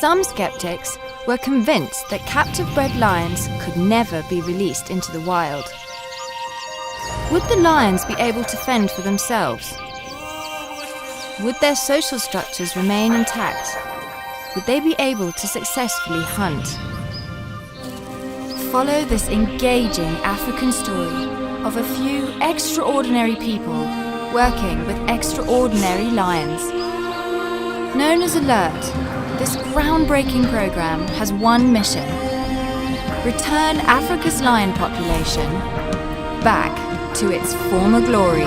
Some skeptics were convinced that captive-bred lions could never be released into the wild. Would the lions be able to fend for themselves? Would their social structures remain intact? Would they be able to successfully hunt? Follow this engaging African story of a few extraordinary people working with extraordinary lions. Known as Alert, this groundbreaking program has one mission: return Africa's lion population back to its former glory.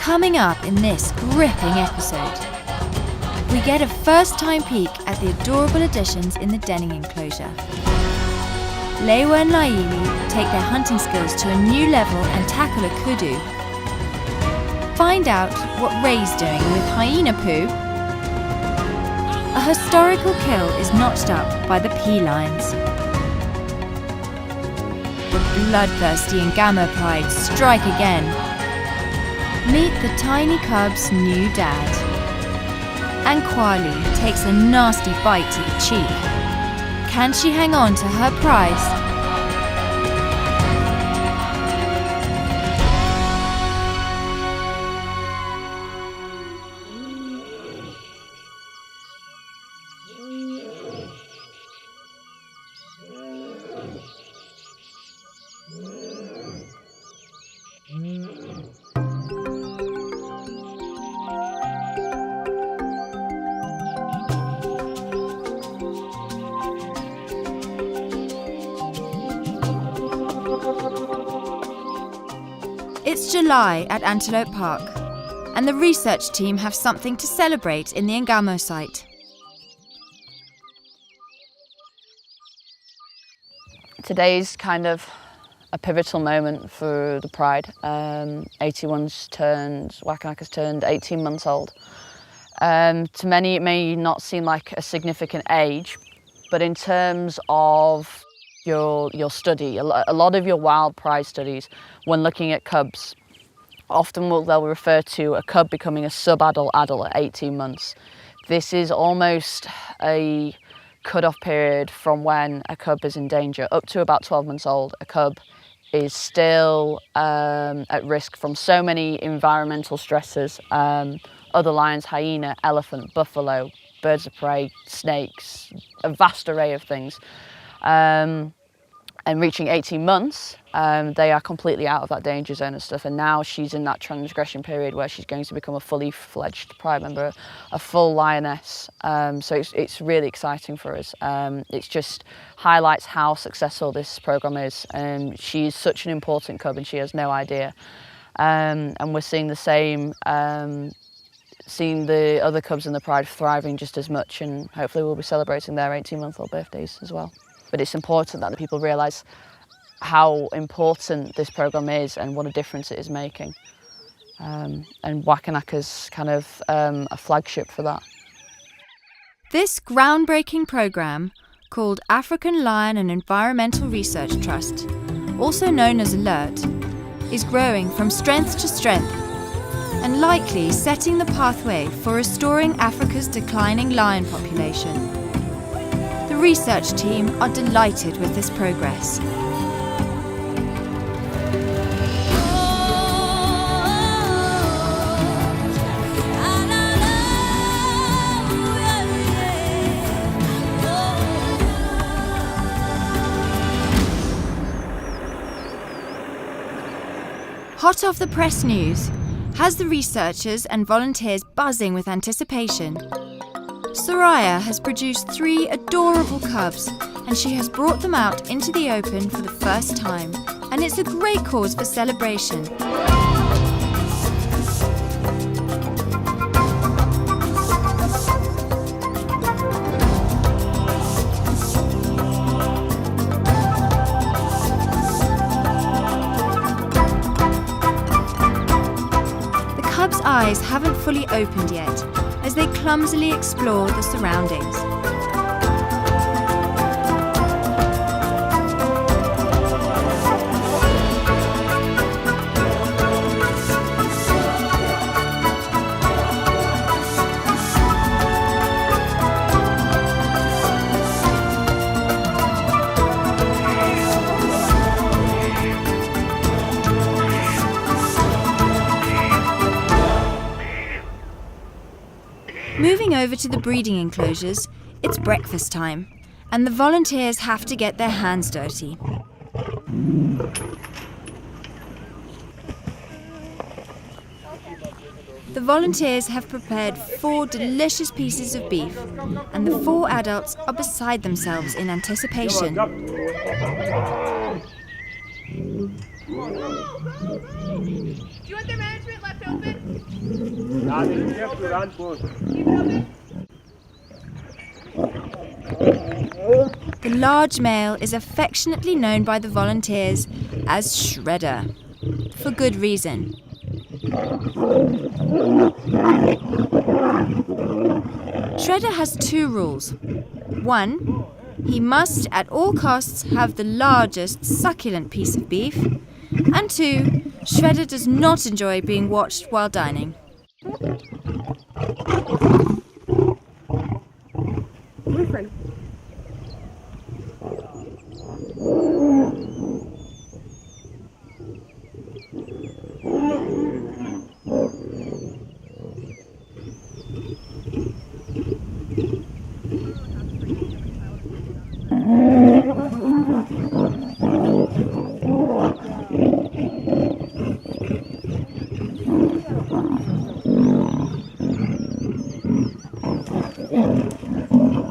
Coming up in this gripping episode, we get a first-time peek at the adorable additions in the denning enclosure. Lewa and Laili take their hunting skills to a new level and tackle a kudu. Find out what Ray's doing with hyena poo. A historical kill is notched up by the pea lions. The bloodthirsty Ngamo Pride strike again. Meet the tiny cub's new dad. And Kwali takes a nasty bite to the cheek. Can she hang on to her prize? It's July at Antelope Park, and the research team have something to celebrate in the Ngamo site. Today's kind of a pivotal moment for the Pride. 81's turned, Wakanaka's turned 18 months old. To many it may not seem like a significant age, but in terms of your study, a lot of your wild pride studies, when looking at cubs, often they'll refer to a cub becoming a sub-adult adult at 18 months. This is almost a cut-off period from when a cub is in danger. Up to about 12 months old, a cub is still at risk from so many environmental stresses. Other lions, hyena, elephant, buffalo, birds of prey, snakes, a vast array of things. And reaching 18 months, they are completely out of that danger zone and stuff. And now she's in that transgression period where she's going to become a fully fledged Pride member, a full lioness. So it's really exciting for us. It just highlights how successful this program is. She's such an important cub and she has no idea. And we're seeing the same, seeing the other cubs in the Pride thriving just as much, and hopefully we'll be celebrating their 18-month-old birthdays as well. But it's important that the people realise how important this programme is and what a difference it is making. And Wakanaka's kind of a flagship for that. This groundbreaking programme, called African Lion and Environmental Research Trust, also known as ALERT, is growing from strength to strength and likely setting the pathway for restoring Africa's declining lion population. The research team are delighted with this progress. Hot off the press news has the researchers and volunteers buzzing with anticipation. Soraya has produced 3 adorable cubs, and she has brought them out into the open for the first time, and it's a great cause for celebration. eyes haven't fully opened yet as they clumsily explore the surroundings. Moving over to the breeding enclosures, it's breakfast time, and the volunteers have to get their hands dirty. The volunteers have prepared 4 delicious pieces of beef, and the 4 adults are beside themselves in anticipation. Do you want their management left open? The large male is affectionately known by the volunteers as Shredder, for good reason. Shredder has 2 rules. 1, he must at all costs have the largest succulent piece of beef. And 2, Shredder does not enjoy being watched while dining.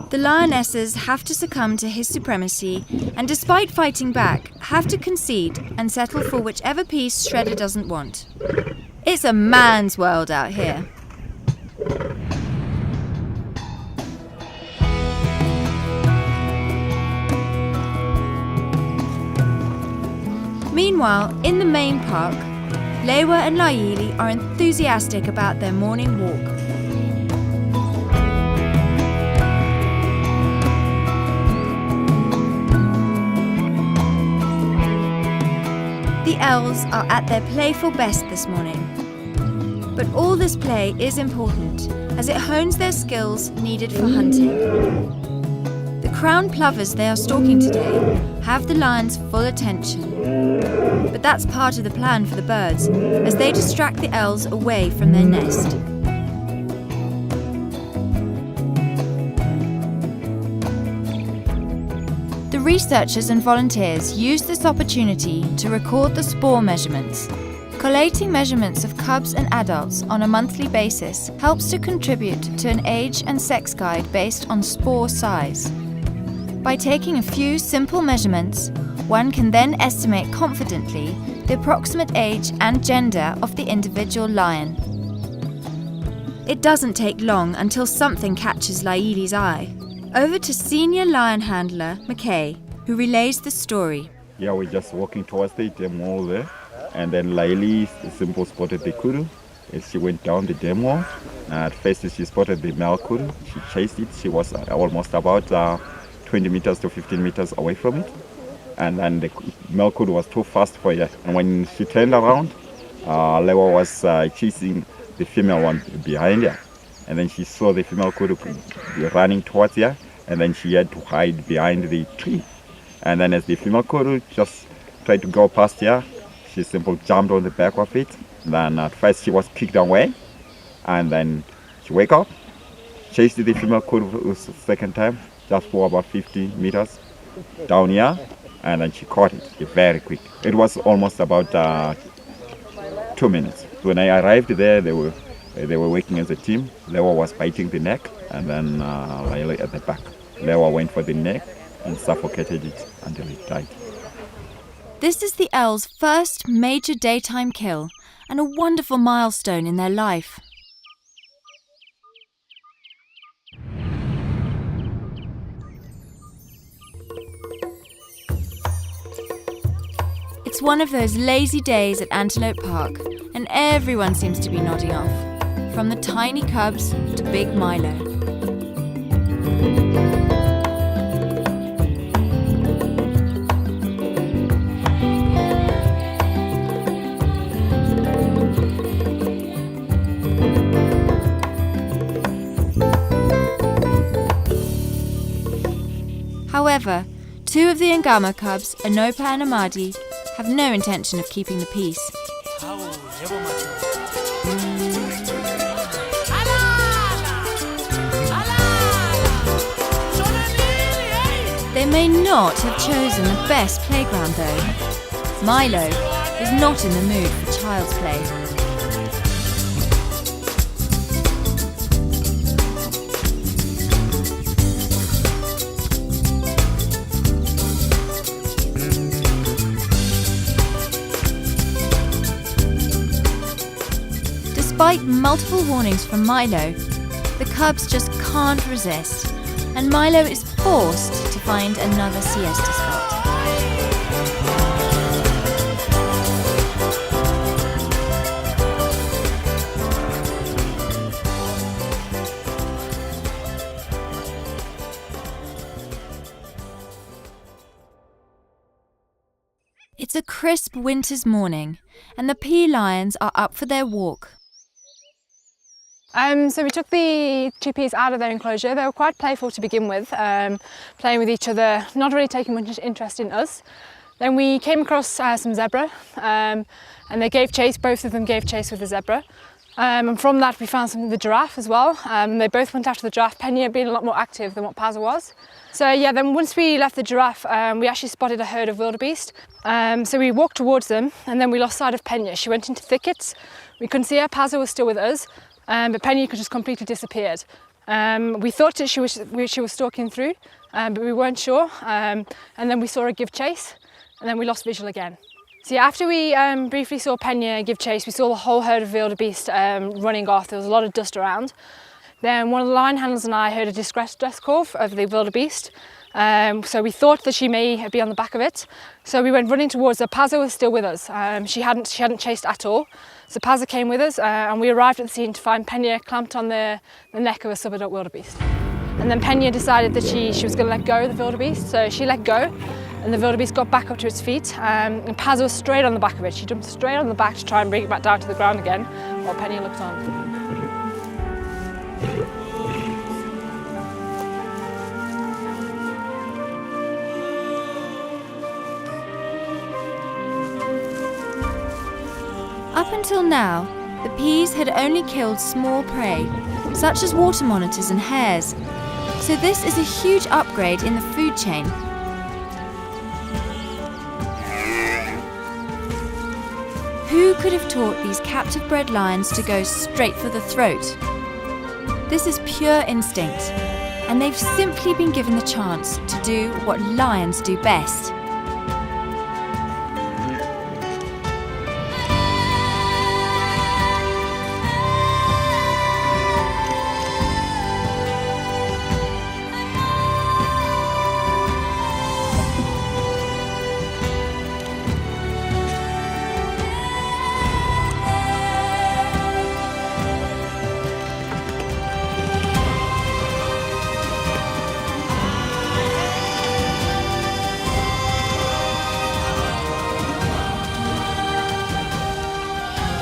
The lionesses have to succumb to his supremacy and, despite fighting back, have to concede and settle for whichever piece Shredder doesn't want. It's a man's world out here. Meanwhile, in the main park, Lewa and Laili are enthusiastic about their morning walk. The elves are at their playful best this morning. But all this play is important as it hones their skills needed for hunting. The crown plovers they are stalking today have the lions' full attention. But that's part of the plan for the birds as they distract the elves away from their nest. The researchers and volunteers use this opportunity to record the spore measurements. Collating measurements of cubs and adults on a monthly basis helps to contribute to an age and sex guide based on spore size. By taking a few simple measurements, one can then estimate confidently the approximate age and gender of the individual lion. It doesn't take long until something catches Laili's eye. Over to senior lion handler McKay, who relays the story. Yeah, we're just walking towards the dam wall there, and then Laili simple spotted the Kudu. As she went down the dam wall, at first she spotted the male Kudu. She chased it. She was almost about 20 meters to 15 meters away from it, and then the male Kudu was too fast for her. And when she turned around, Lewa was chasing the female one behind her. And then she saw the female Kudu running towards her, and then she had to hide behind the tree. And then as the female Kudu just tried to go past her, she simply jumped on the back of it. Then at first she was kicked away, and then she woke up, chased the female Kudu for the second time, just for about 50 meters down here, and then she caught it very quick. It was almost about 2 minutes. When I arrived there, they were working as a team. Lewa was biting the neck, and then Laili at the back. Lewa went for the neck and suffocated it until it died. This is the elves' first major daytime kill and a wonderful milestone in their life. It's one of those lazy days at Antelope Park, and everyone seems to be nodding off. from the tiny cubs to big Milo. However, two of the Ngamo cubs, Anopa and Amadi, have no intention of keeping the peace. They may not have chosen the best playground though. Milo is not in the mood for child's play. Despite multiple warnings from Milo, the cubs just can't resist, and Milo is forced to find another siesta spot. It's a crisp winter's morning, and the pea lions are up for their walk. So we took the two peas out of their enclosure. They were quite playful to begin with, playing with each other, not really taking much interest in us. Then we came across some zebra, and they gave chase. Both of them gave chase with the zebra. And from that we found the giraffe as well. They both went after the giraffe, Pena being a lot more active than what Pazza was. So yeah, then once we left the giraffe, we actually spotted a herd of wildebeest. So we walked towards them, and then we lost sight of Pena. She went into thickets. We couldn't see her. Pazza was still with us. But Pena just completely disappeared. We thought that she was stalking through, but we weren't sure. And then we saw her give chase, and then we lost visual again. So yeah, after we briefly saw Pena give chase, we saw the whole herd of wildebeest running off. There was a lot of dust around. Then one of the lion handlers and I heard a distress call of the wildebeest. So we thought that she may be on the back of it. So we went running towards her. Pazza was still with us. She hadn't chased at all. So Pazza came with us, and we arrived at the scene to find Pena clamped on the neck of a sub-adult wildebeest. And then Pena decided that she was going to let go of the wildebeest. So she let go, and the wildebeest got back up to its feet. And Pazza was straight on the back of it. She jumped straight on the back to try and bring it back down to the ground again, while Pena looked on. Up until now, the peas had only killed small prey, such as water monitors and hares, so this is a huge upgrade in the food chain. Who could have taught these captive bred lions to go straight for the throat? This is pure instinct, and they've simply been given the chance to do what lions do best.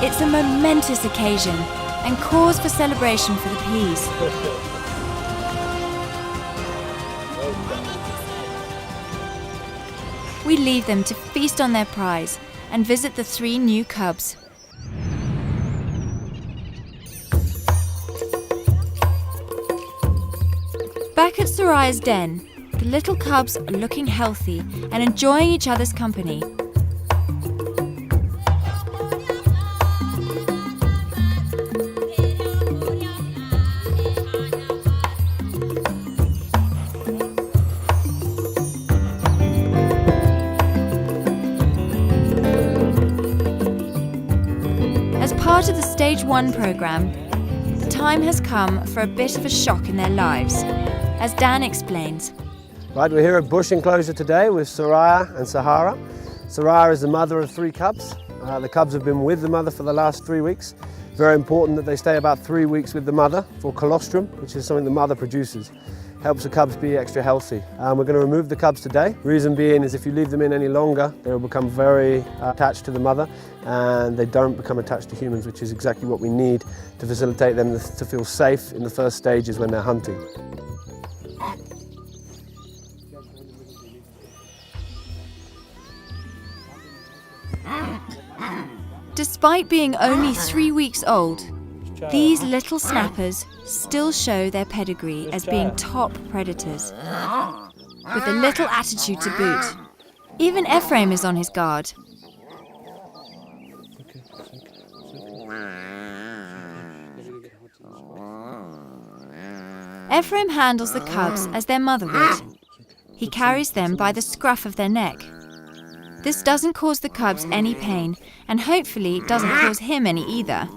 It's a momentous occasion and cause for celebration for the peas. We leave them to feast on their prize and visit the 3 new cubs. Back at Soraya's den, the little cubs are looking healthy and enjoying each other's company. As part of the Stage 1 programme, the time has come for a bit of a shock in their lives, as Dan explains. Right, we're here at Bush Enclosure today with Soraya and Sahara. Soraya is the mother of 3 cubs. The cubs have been with the mother for the last 3 weeks. Very important that they stay about 3 weeks with the mother for colostrum, which is something the mother produces. Helps the cubs be extra healthy. We're going to remove the cubs today. Reason being is if you leave them in any longer, they will become very attached to the mother and they don't become attached to humans, which is exactly what we need to facilitate them to feel safe in the first stages when they're hunting. Despite being only 3 weeks old, these little snappers still show their pedigree as being top predators, with a little attitude to boot. Even Ephraim is on his guard. Ephraim handles the cubs as their mother would. He carries them by the scruff of their neck. This doesn't cause the cubs any pain, and hopefully doesn't cause him any either.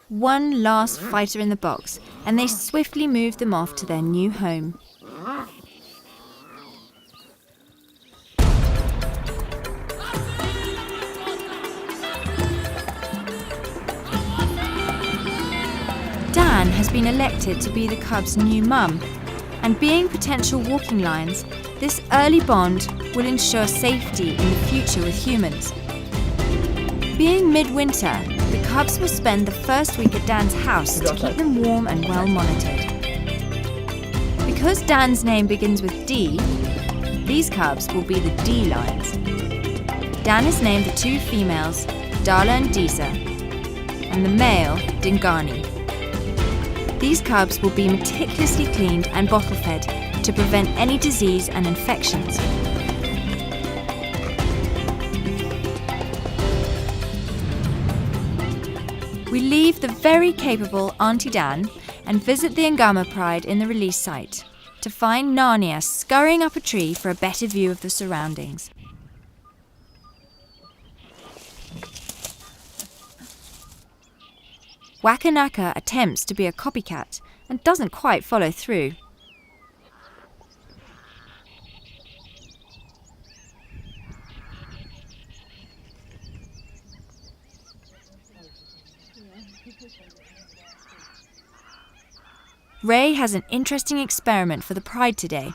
One last fighter in the box, and they swiftly move them off to their new home. Dan has been elected to be the cubs' new mum, and being potential walking lions, this early bond will ensure safety in the future with humans. Being midwinter, the cubs will spend the first week at Dan's house to keep them warm and well monitored. Because Dan's name begins with D, these cubs will be the D lions. Dan has named the two females Dala and Disa, and the male Dingani. These cubs will be meticulously cleaned and bottle-fed to prevent any disease and infections. We leave the very capable Auntie Dan and visit the Ngamo Pride in the release site to find Narnia scurrying up a tree for a better view of the surroundings. Wakanaka attempts to be a copycat and doesn't quite follow through. Ray has an interesting experiment for the Pride today.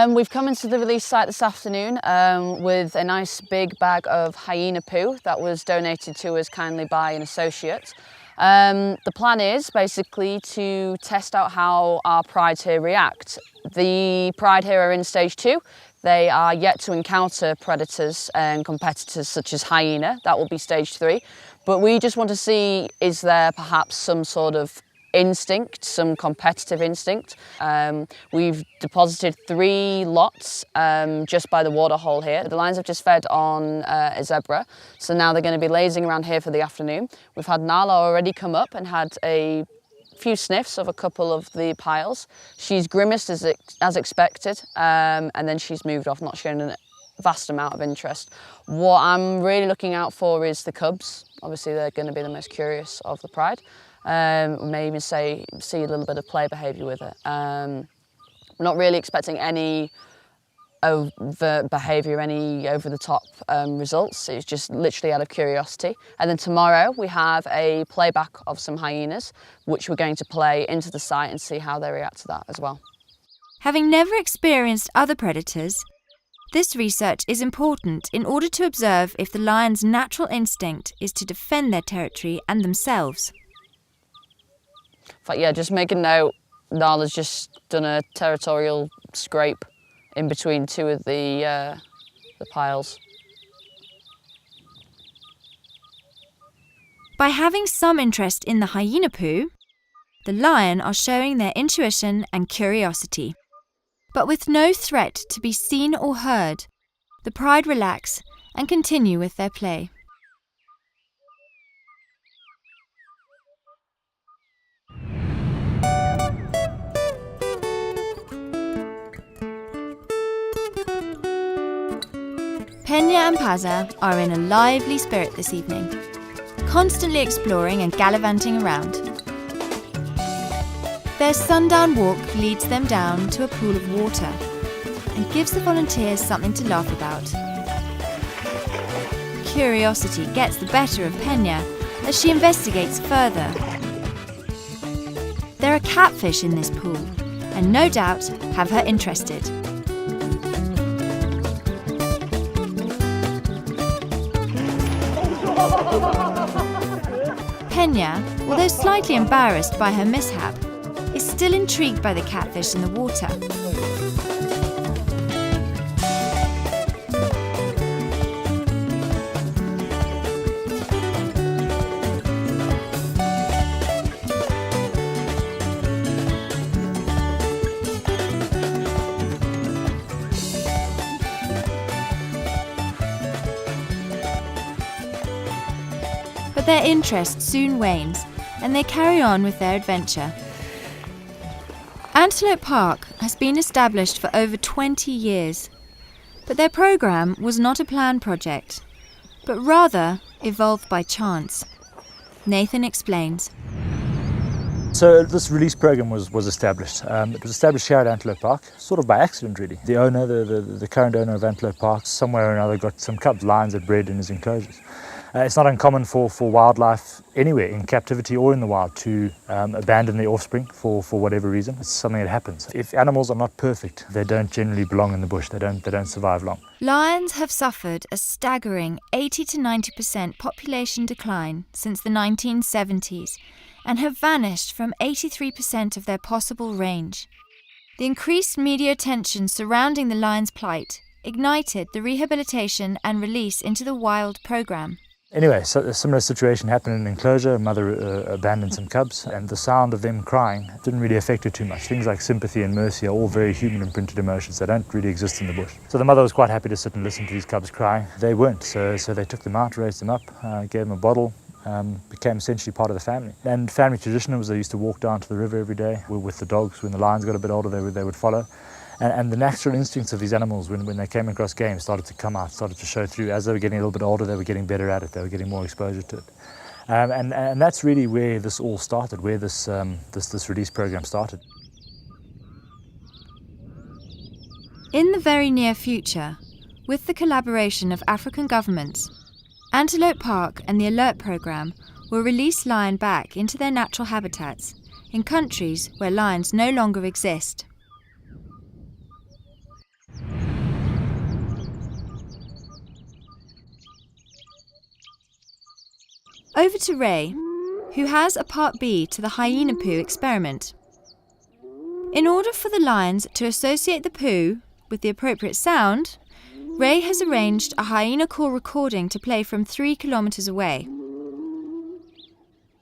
We've come into the release site this afternoon with a nice big bag of hyena poo that was donated to us kindly by an associate. The plan is basically to test out how our prides here react. The pride here are in stage 2. They are yet to encounter predators and competitors such as hyena. That will be stage 3. But we just want to see, is there perhaps some sort of instinct, some competitive instinct. We've deposited 3 lots just by the waterhole here. The lions have just fed on a zebra, so now they're going to be lazing around here for the afternoon. We've had Nala already come up and had a few sniffs of a couple of the piles. She's grimaced as expected, and then she's moved off, not showing a vast amount of interest. What I'm really looking out for is the cubs. Obviously they're going to be the most curious of the pride. We may even see a little bit of play behaviour with it. We're not really expecting any overt behaviour, any over-the-top results. It's just literally out of curiosity. And then tomorrow we have a playback of some hyenas, which we're going to play into the site and see how they react to that as well. Having never experienced other predators, this research is important in order to observe if the lion's natural instinct is to defend their territory and themselves. In fact, yeah, just make a note, Nala's just done a territorial scrape in between 2 of the piles. By having some interest in the hyena poo, the lion are showing their intuition and curiosity. But with no threat to be seen or heard, the pride relax and continue with their play. Penya and Paza are in a lively spirit this evening, constantly exploring and gallivanting around. Their sundown walk leads them down to a pool of water and gives the volunteers something to laugh about. Curiosity gets the better of Penya as she investigates further. There are catfish in this pool, and no doubt have her interested. Penya, although slightly embarrassed by her mishap, is still intrigued by the catfish in the water. But their interest soon wanes, and they carry on with their adventure. Antelope Park has been established for over 20 years, but their programme was not a planned project, but rather evolved by chance. Nathan explains. So this release program was established. It was established here at Antelope Park, sort of by accident really. The owner, the current owner of Antelope Park, somewhere or another got some cubs, lions that bred in his enclosures. It's not uncommon for wildlife anywhere, in captivity or in the wild, to abandon their offspring for whatever reason. It's something that happens. If animals are not perfect, they don't generally belong in the bush. They don't survive long. Lions have suffered a staggering 80 to 90% population decline since the 1970s and have vanished from 83% of their possible range. The increased media attention surrounding the lion's plight ignited the rehabilitation and release into the wild programme. Anyway, so a similar situation happened in an enclosure. A mother abandoned some cubs, and the sound of them crying didn't really affect her too much. Things like sympathy and mercy are all very human imprinted emotions that don't really exist in the bush. So the mother was quite happy to sit and listen to these cubs crying. They weren't, so they took them out, raised them up, gave them a bottle, became essentially part of the family. And family tradition was they used to walk down to the river every day with the dogs. When the lions got a bit older, they would follow. And the natural instincts of these animals, when they came across game, started to come out, started to show through. As they were getting a little bit older, they were getting better at it. They were getting more exposure to it. And that's really where this all started, where this release program started. In the very near future, with the collaboration of African governments, Antelope Park and the Alert Programme will release lion back into their natural habitats in countries where lions no longer exist. Over to Ray, who has a Part B to the hyena poo experiment. In order for the lions to associate the poo with the appropriate sound, Ray has arranged a hyena call recording to play from 3 kilometres away.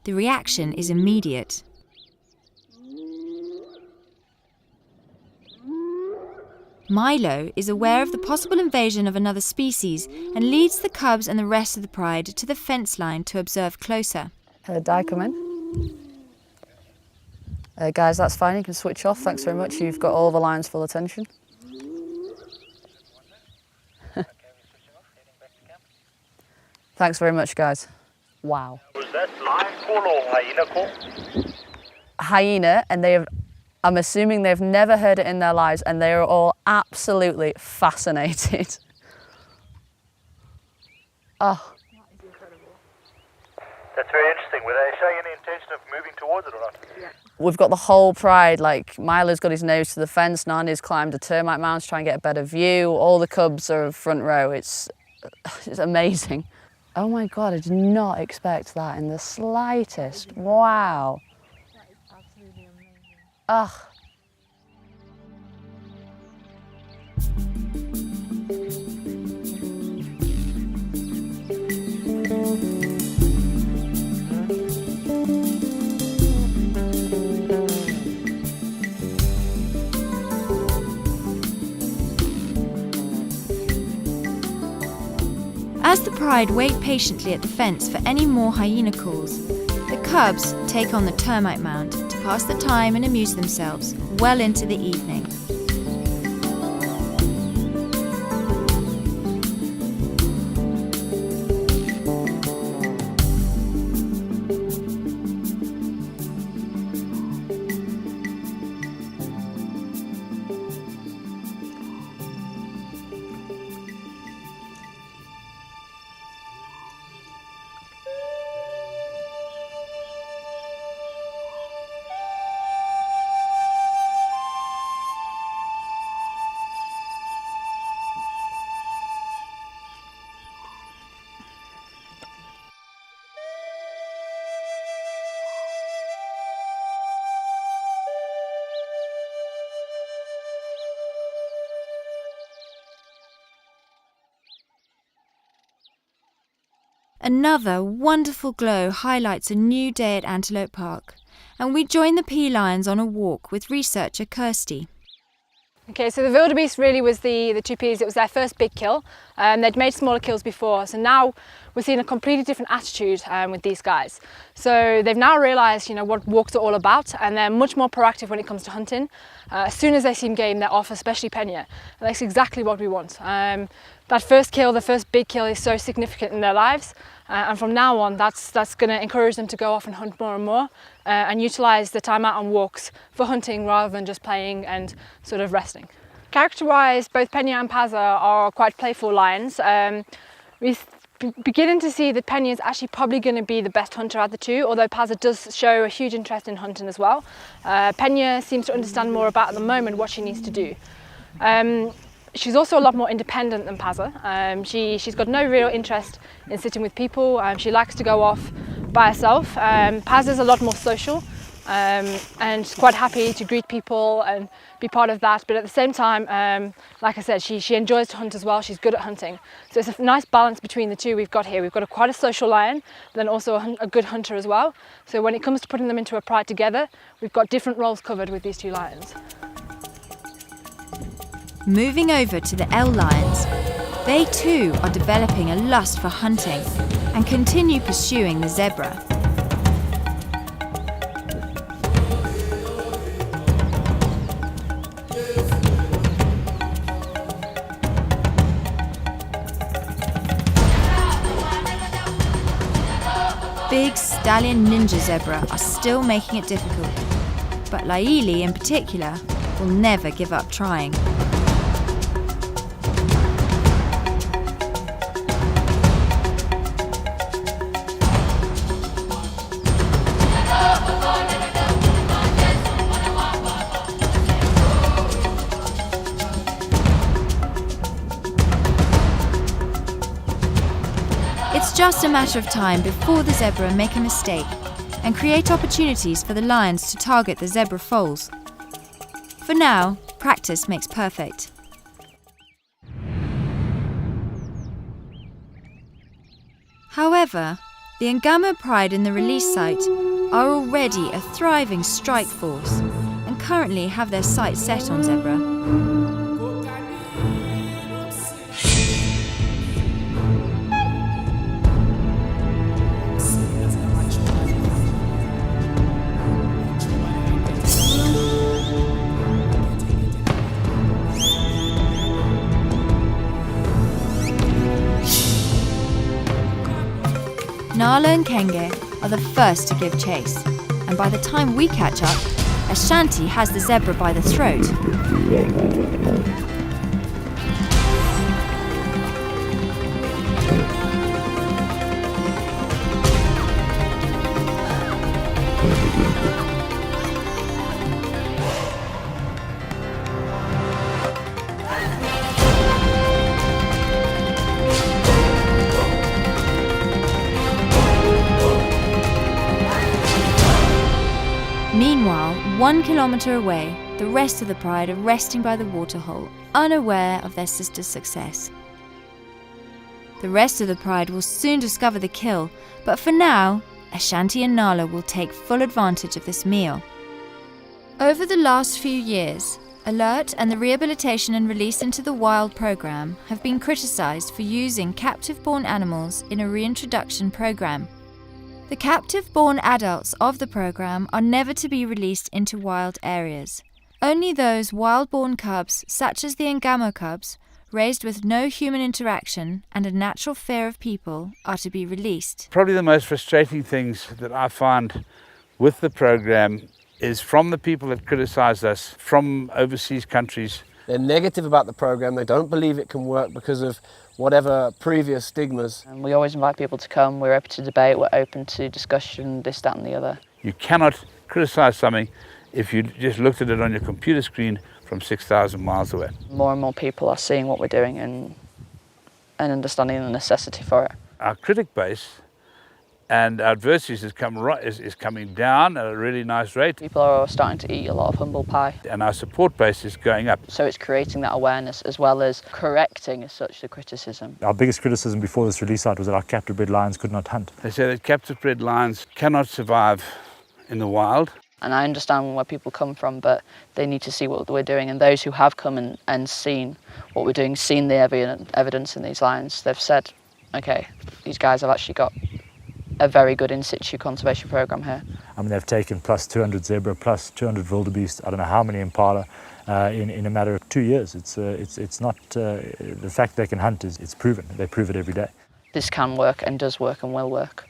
The reaction is immediate. Milo is aware of the possible invasion of another species and leads the cubs and the rest of the pride to the fence line to observe closer. Di, come in. Guys, that's fine, you can switch off, thanks very much. You've got all the lions' full attention. Thanks very much, guys. Wow. Was that lion call or hyena call? Hyena, and I'm assuming they've never heard it in their lives, and they are all absolutely fascinated. Oh. That's very interesting. Were they showing any intention of moving towards it or not? Yeah. We've got the whole pride, like Milo's got his nose to the fence, Nani's climbed a termite mound to try and get a better view, all the cubs are front row, it's amazing. Oh my God, I did not expect that in the slightest. Wow. That is absolutely amazing. Ugh. As the pride wait patiently at the fence for any more hyena calls, the cubs take on the termite mound to pass the time and amuse themselves well into the evening. Another wonderful glow highlights a new day at Antelope Park, and we join the pea lions on a walk with researcher Kirsty. Okay, so the wildebeest really was the two peas. It was their first big kill. They'd made smaller kills before, so now we're seeing a completely different attitude with these guys. So they've now realised, what walks are all about, and they're much more proactive when it comes to hunting. As soon as they see game, they're off, especially Pena. And that's exactly what we want. That first kill, the first big kill, is so significant in their lives. And from now on, that's going to encourage them to go off and hunt more and more and utilise the time out on walks for hunting rather than just playing and sort of resting. Character-wise, both Pena and Paza are quite playful lions. We're beginning to see that Pena is actually probably going to be the best hunter out of the two, although Paza does show a huge interest in hunting as well. Pena seems to understand more about at the moment what she needs to do. She's also a lot more independent than Paza. She's got no real interest in sitting with people. She likes to go off by herself. Paza's a lot more social and quite happy to greet people and be part of that. But at the same time, like I said, she enjoys to hunt as well. She's good at hunting. So it's a nice balance between the two we've got here. We've got quite a social lion, but then also a good hunter as well. So when it comes to putting them into a pride together, we've got different roles covered with these two lions. Moving over to the L lions, they too are developing a lust for hunting and continue pursuing the zebra. Big stallion ninja zebra are still making it difficult, but Laili in particular will never give up trying. It's just a matter of time before the zebra make a mistake and create opportunities for the lions to target the zebra foals. For now, practice makes perfect. However, the Ngamo Pride in the release site are already a thriving strike force and currently have their sights set on zebra. Nala and Kenge are the first to give chase, and by the time we catch up, Ashanti has the zebra by the throat. Meanwhile, 1 kilometre away, the rest of the pride are resting by the waterhole, unaware of their sister's success. The rest of the pride will soon discover the kill, but for now, Ashanti and Nala will take full advantage of this meal. Over the last few years, Alert and the Rehabilitation and Release into the Wild programme have been criticised for using captive-born animals in a reintroduction programme. The captive-born adults of the programme are never to be released into wild areas. Only those wild-born cubs, such as the Ngamo cubs, raised with no human interaction and a natural fear of people, are to be released. Probably the most frustrating things that I find with the programme is from the people that criticise us from overseas countries. They're negative about the programme. They don't believe it can work because of whatever previous stigmas. And we always invite people to come. We're open to debate, we're open to discussion, this, that and the other. You cannot criticise something if you just looked at it on your computer screen from 6,000 miles away. More and more people are seeing what we're doing and understanding the necessity for it. Our critic base and our adversities is coming down at a really nice rate. People are starting to eat a lot of humble pie. And our support base is going up. So it's creating that awareness as well as correcting as such the criticism. Our biggest criticism before this release out was that our captive bred lions could not hunt. They say that captive bred lions cannot survive in the wild. And I understand where people come from, but they need to see what we're doing. And those who have come and seen what we're doing, seen the evidence in these lions, they've said, okay, these guys have actually got a very good in situ conservation program here. I mean, they've taken plus 200 zebra, plus 200 wildebeest, I don't know how many impala, in a matter of 2 years. It's not, the fact they can hunt it's proven. They prove it every day. This can work and does work and will work.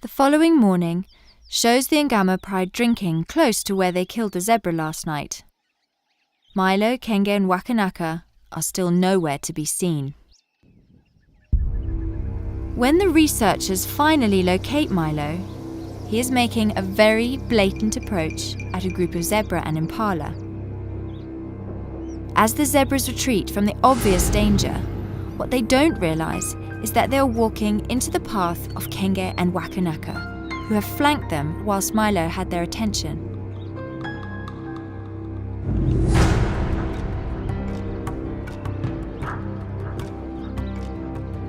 The following morning shows the Ngamo Pride drinking close to where they killed the zebra last night. Milo, Kenge and Wakanaka are still nowhere to be seen. When the researchers finally locate Milo, he is making a very blatant approach at a group of zebra and impala. As the zebras retreat from the obvious danger, what they don't realise is that they are walking into the path of Kenge and Wakanaka, who have flanked them whilst Milo had their attention.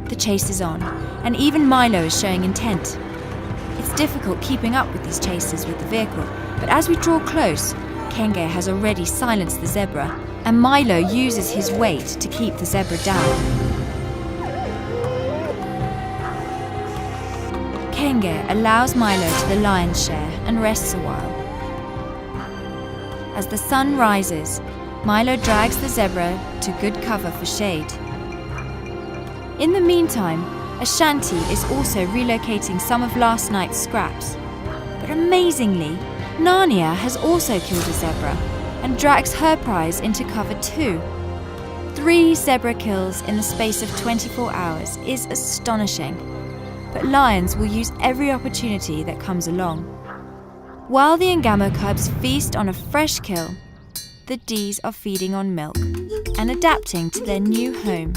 The chase is on, and even Milo is showing intent. It's difficult keeping up with these chasers with the vehicle, but as we draw close, Kenge has already silenced the zebra, and Milo uses his weight to keep the zebra down. Kenge allows Milo to the lion's share and rests a while. As the sun rises, Milo drags the zebra to good cover for shade. In the meantime, Ashanti is also relocating some of last night's scraps. But amazingly, Narnia has also killed a zebra and drags her prize into cover too. 3 zebra kills in the space of 24 hours is astonishing, but lions will use every opportunity that comes along. While the Ngamo cubs feast on a fresh kill, the Ds are feeding on milk and adapting to their new home.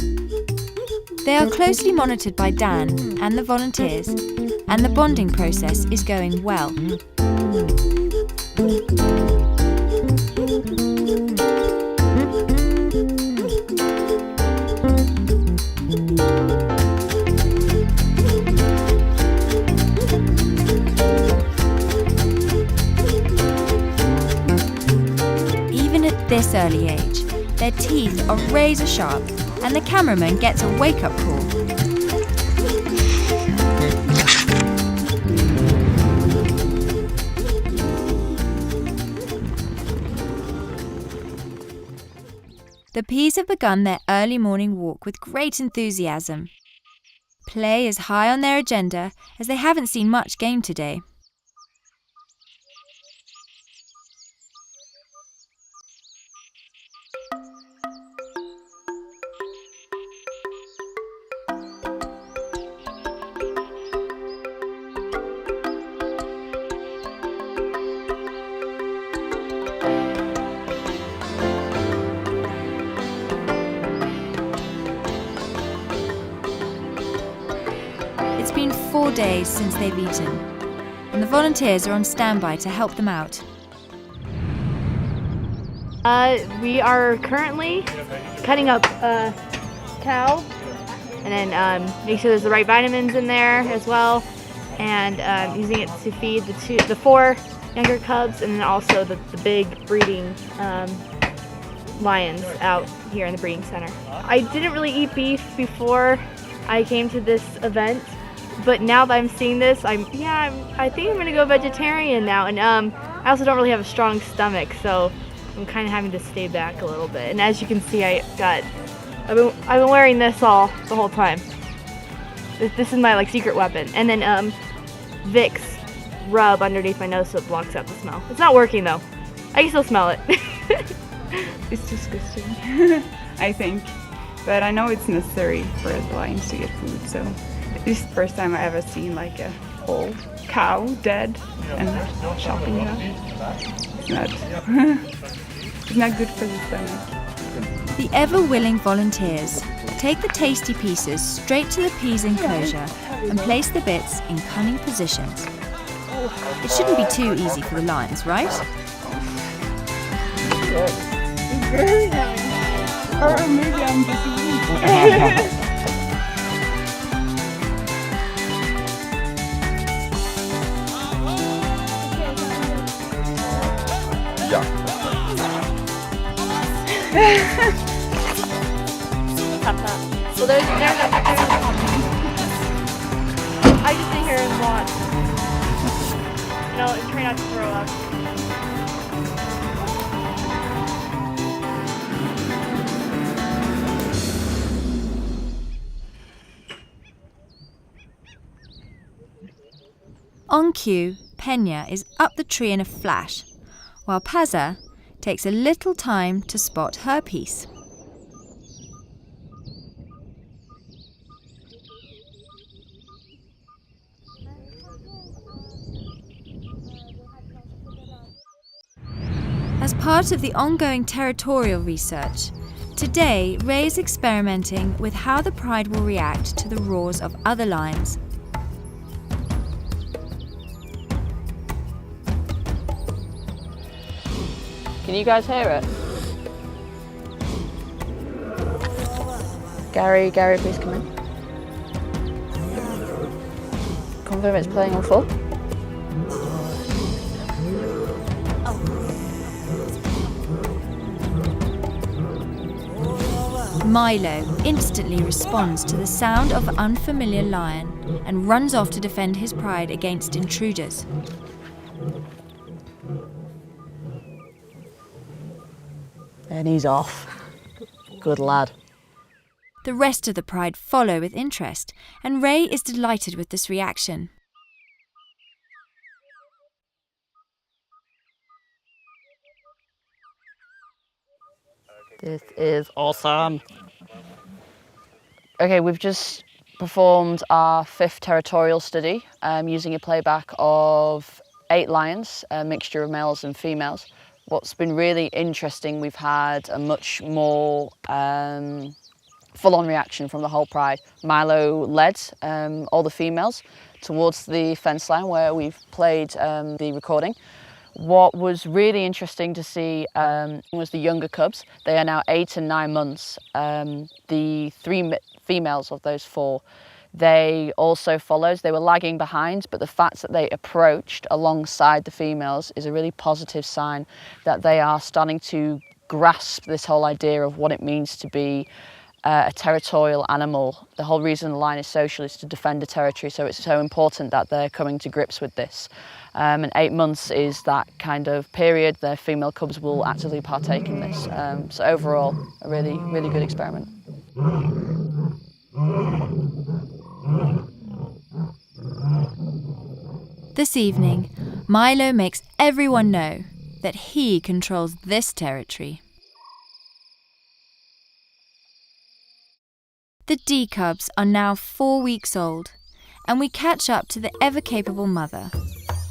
They are closely monitored by Dan and the volunteers, and the bonding process is going well. Even at this early age, their teeth are razor sharp, and the cameraman gets a wake-up call. The Peas have begun their early morning walk with great enthusiasm. Play is high on their agenda as they haven't seen much game today. It's been 4 days since they've eaten, and the volunteers are on standby to help them out. We are currently cutting up cow, and then make sure there's the right vitamins in there as well, and using it to feed the 4 younger cubs, and then also the big breeding lions out here in the breeding center. I didn't really eat beef before I came to this event, but now that I'm seeing this, I think I'm gonna go vegetarian now, and I also don't really have a strong stomach, so I'm kind of having to stay back a little bit. And as you can see, I've been wearing this the whole time. This is my secret weapon, and then Vicks rub underneath my nose so it blocks out the smell. It's not working though. I can still smell it. It's disgusting, I think, but I know it's necessary for the lions to get food. So this is the first time I ever seen a whole cow dead and chopping it up. It's not good for the stomach. The ever-willing volunteers take the tasty pieces straight to the peas enclosure and place the bits in cunning positions. It shouldn't be too easy for the lions, right? Very nice. Or maybe I'm just weak. Well, there's I just sit here and watch. And I'll try not to throw up. On cue, Pena is up the tree in a flash, while Pazza takes a little time to spot her piece. As part of the ongoing territorial research, today Ray is experimenting with how the pride will react to the roars of other lions. Can you guys hear it? Gary, please come in. Confirm it's playing on full. Milo instantly responds to the sound of an unfamiliar lion and runs off to defend his pride against intruders. And he's off. Good lad. The rest of the pride follow with interest, and Ray is delighted with this reaction. This is awesome. Okay, we've just performed our 5th territorial study using a playback of 8 lions, a mixture of males and females. What's been really interesting, we've had a much more full-on reaction from the whole pride. Milo led all the females towards the fence line where we've played the recording. What was really interesting to see was the younger cubs. They are now 8 and 9 months. The 3 females of those 4, they also followed. They were lagging behind, but the fact that they approached alongside the females is a really positive sign that they are starting to grasp this whole idea of what it means to be a territorial animal. The whole reason the lion is social is to defend a territory, so it's so important that they're coming to grips with this. And 8 months is that kind of period their female cubs will actively partake in this. So overall, a really, really good experiment. This evening, Milo makes everyone know that he controls this territory. The D cubs are now 4 weeks old, and we catch up to the ever-capable mother,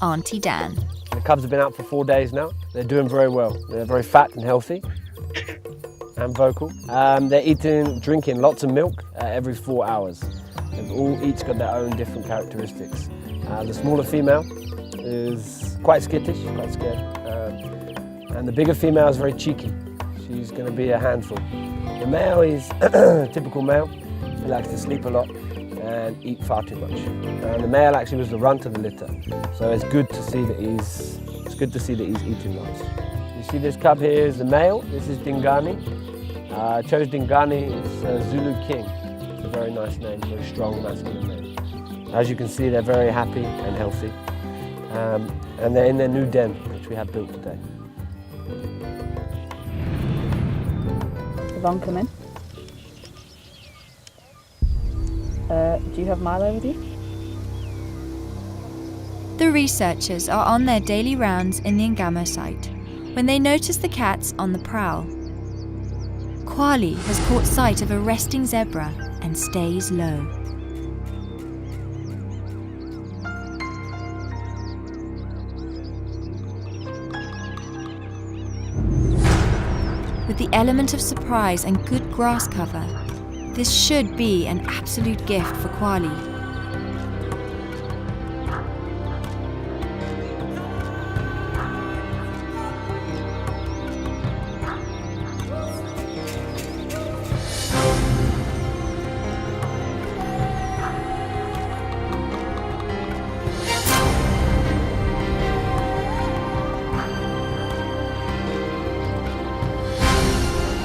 Auntie Dan. The cubs have been out for 4 days now. They're doing very well. They're very fat and healthy and vocal. They're drinking lots of milk every 4 hours. They've all each got their own different characteristics. The smaller female is quite skittish, quite scared. And the bigger female is very cheeky. She's going to be a handful. The male is a typical male. He likes to sleep a lot and eat far too much. And the male actually was the runt of the litter. So it's good to see that he's eating lots. You see this cub here is the male. This is Dingani. I chose Dingani, it's Zulu King. It's a very nice name, very strong masculine name. As you can see, they're very happy and healthy. And they're in their new den, which we have built today. Yvonne, come in. Do you have Milo with you? The researchers are on their daily rounds in the Ngamo site when they notice the cats on the prowl. Kwali has caught sight of a resting zebra and stays low. with the element of surprise and good grass cover, this should be an absolute gift for Kwali.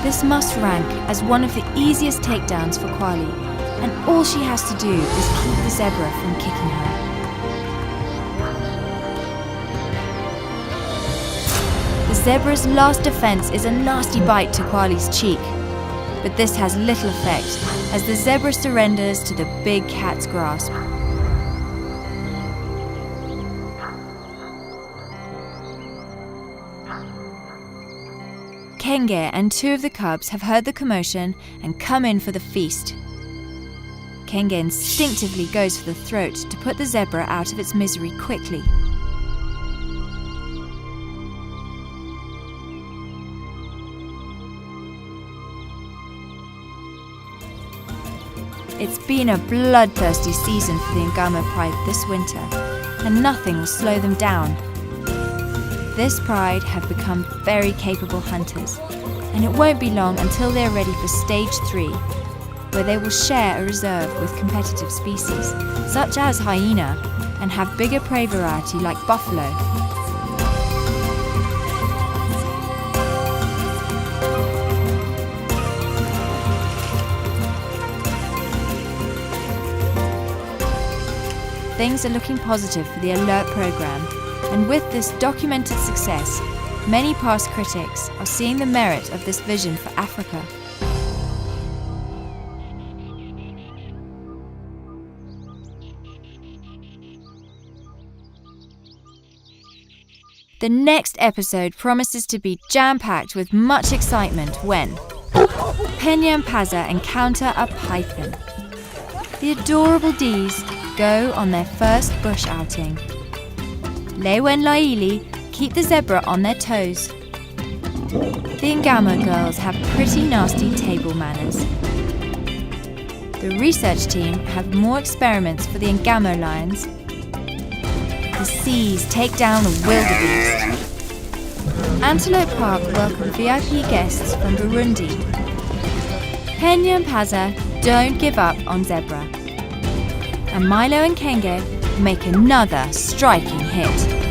This must rank as one of the easiest takedowns for Kwali, and all she has to do is keep the zebra from kicking her. The zebra's last defense is a nasty bite to Kwali's cheek, but this has little effect as the zebra surrenders to the big cat's grasp. Kenge and two of the cubs have heard the commotion and come in for the feast. Kenge instinctively goes for the throat to put the zebra out of its misery quickly. It's been a bloodthirsty season for the Ngamo Pride this winter, and nothing will slow them down. This pride have become very capable hunters, and it won't be long until they're ready for stage 3, where they will share a reserve with competitive species, such as hyena, and have bigger prey variety like buffalo. Things are looking positive for the Alert programme, and with this documented success, many past critics are seeing the merit of this vision for Africa. The next episode promises to be jam-packed with much excitement when Penya and Paza encounter a python. The adorable Dees go on their first bush outing. Lewa and Laili keep the zebra on their toes. The Ngamo girls have pretty nasty table manners. The research team have more experiments for the Ngamo lions. The seas take down a wildebeest. Antelope Park welcome VIP guests from Burundi. Penya and Paza don't give up on zebra. And Milo and Kenge make another striking hit.